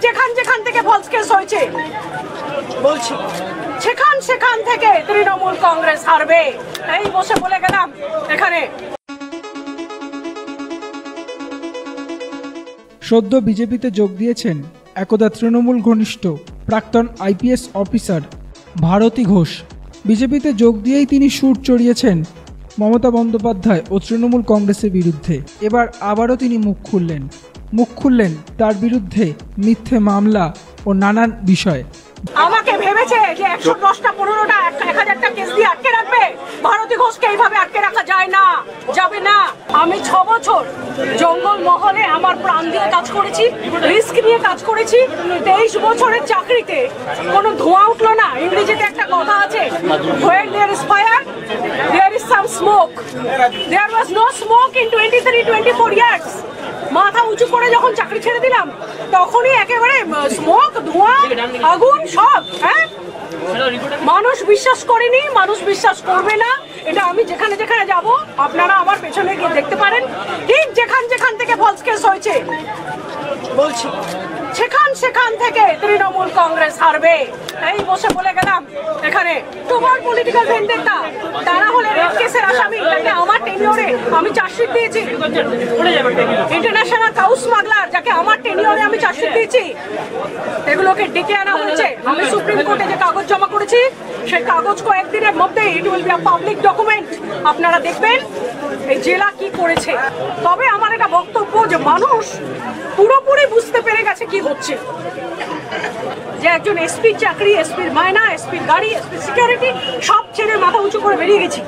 যেখান থেকে false case হয়েছে বলছি সেখান থেকে তৃণমূল কংগ্রেস হারবে, এই বসে বলে গেলাম এখানে। সদ্য বিজেপিতে যোগ দিয়েছেন একদা তৃণমূল ঘনিষ্ঠ প্রাক্তন আইপিএস অফিসার ভারতী ঘোষ। বিজেপিতে যোগ দিয়েই তিনি সুর চড়িয়েছেন মমতা বন্দ্যোপাধ্যায় ও তৃণমূল কংগ্রেসের বিরুদ্ধে। এবার আবারও তিনি মুখ খুললেন তার বিরুদ্ধে মিথ্যে মামলা ও নানান বিষয়। আমাকে ভেবেছে যে 110টা 15টা 1000টা কেস দিয়ে আটকে রাখবে, ভারতী ঘোষকে এইভাবে আটকে রাখা যায় না, যাবে না। আমি 6 বছর জঙ্গল মহলে আমার প্রাণ দিয়ে কাজ করেছি, রিস্ক নিয়ে কাজ করেছি। 23 বছরের চাকরিতে কোনো ধোঁয়া উঠলো না। ইংরেজিতে একটা কথা আছে, where there is fire there is some smoke, there was no smoke in 23-24 years। মাথা উঁচু করে যখন চাকরি ছেড়ে দিলাম তখনই একেবারে স্মোক, ধোঁয়া, আগুন সব। হ্যাঁ, মানুষ বিশ্বাস করেনি, মানুষ বিশ্বাস করবে না। এটা আমি যেখানে যাব আপনারা আমার পেছনে গিয়ে দেখতে পারেন। ঠিক যেখান থেকে ফলস কেস হয়েছে বলছি সেখান থেকে তৃণমূল কংগ্রেস হারবে, এই বসে বলে গেলাম এখানে। তোমার পলিটিক্যাল ভেন্ডেটা, তারা হলে রেপ কেসের আসামি, যাকে আমার টেনিওরে আমি চার্জশিট দিয়েছি। ইন্টারন্যাশনাল কাউ স্মাগলার, যাকে আমার টেনিওরে আমি চার্জশিট দিয়েছি। এগুলোকে ডেকে আনা হয়েছে। আমি সুপ্রিম কোর্টে যে কাগজ জমা করেছি সেই কাগজ কয়েকদিনের মধ্যে it will be a public document, আপনারা দেখবেন এই জেলা কি করেছে। তবে আমার এটা বক্তব্য যে মানুষ পুরোপুরি বুঝতে পেরে গেছে কি হচ্ছে, যে একজন এসপির চাকরি, এসপির মায়না, এসপির গাড়ি, এসপির সিকিউরিটি সব ছেড়ে মাথা উঁচু করে বেরিয়ে গেছি।